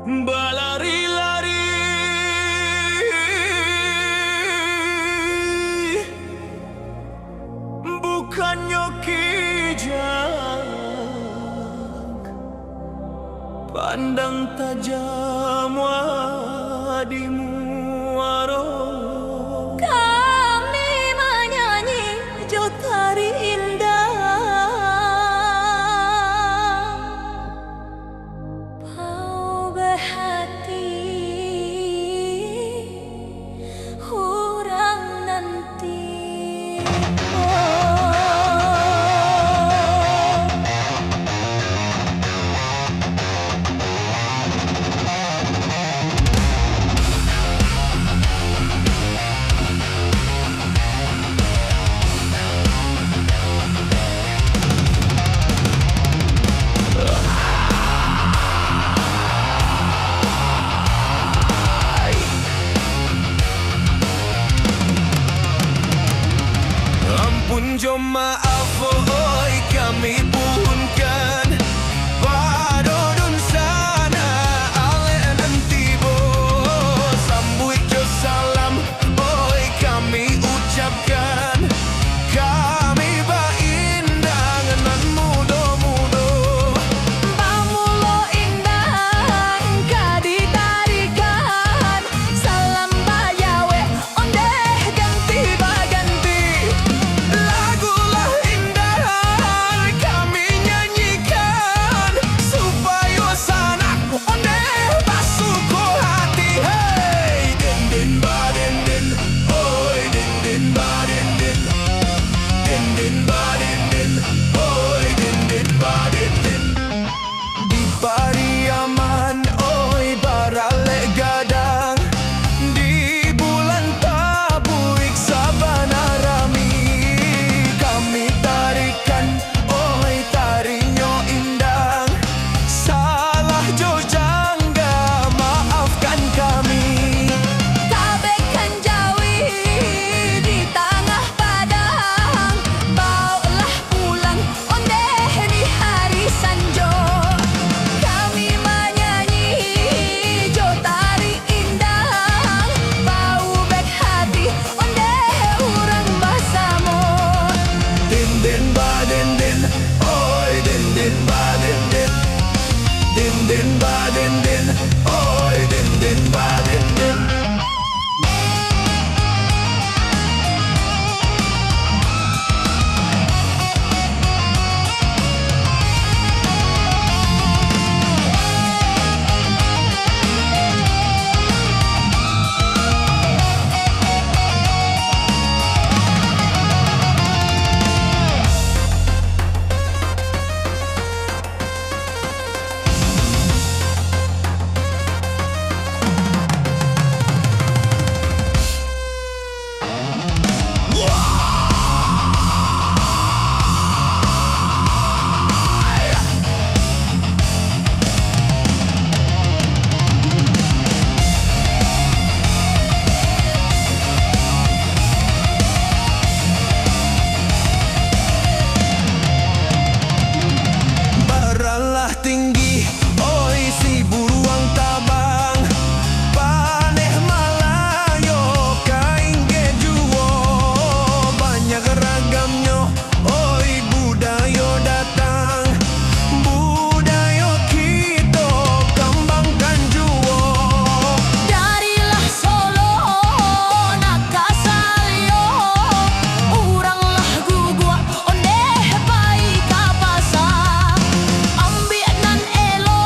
Berlari-lari bukannya kijang, pandang tajam wadimu waro. Kami menyanyi jotari indah, bau berhati hurang nanti. Ampun jo maaf oi kami puhunkan padodon sana ale nanti bo sambut jo salam oi kami ucapkan kami ba indah nan mudo-mudo Pamulo indah kadi tarikan salam bayawe ondeh ganti baganti. lagulah indah kami nyanyikan supaya sana ondeh basuku hati. Hey din din ba din din oi din din ba din din din din ba din din oi din din ba din din di Pariaman oi barale gadang di bulan tabuik sabana rami kami tarikan oi tarinyo indang salah jo jangga maafkan kami. Tabekan jawi di tengah padang, bawalah pulang ondeh di hari sanjo. Kami menyanyi jotari indah, bau bek hati ondeh urang basamo. Din din ba din din oi din din ba din din din din ba din din oi din din ba din din. Baralah tinggi oi si buruang tabang paneh malayo kaingge juwo banyak ragamnya oi budayo datang budayo kita kembangkan juwo. Darilah Solo nakasalyo, uranglah gugua ondeh pai ka pasar. Ambiak nan elo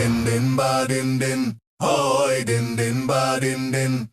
din din ba din din. Hoy din din ba din din.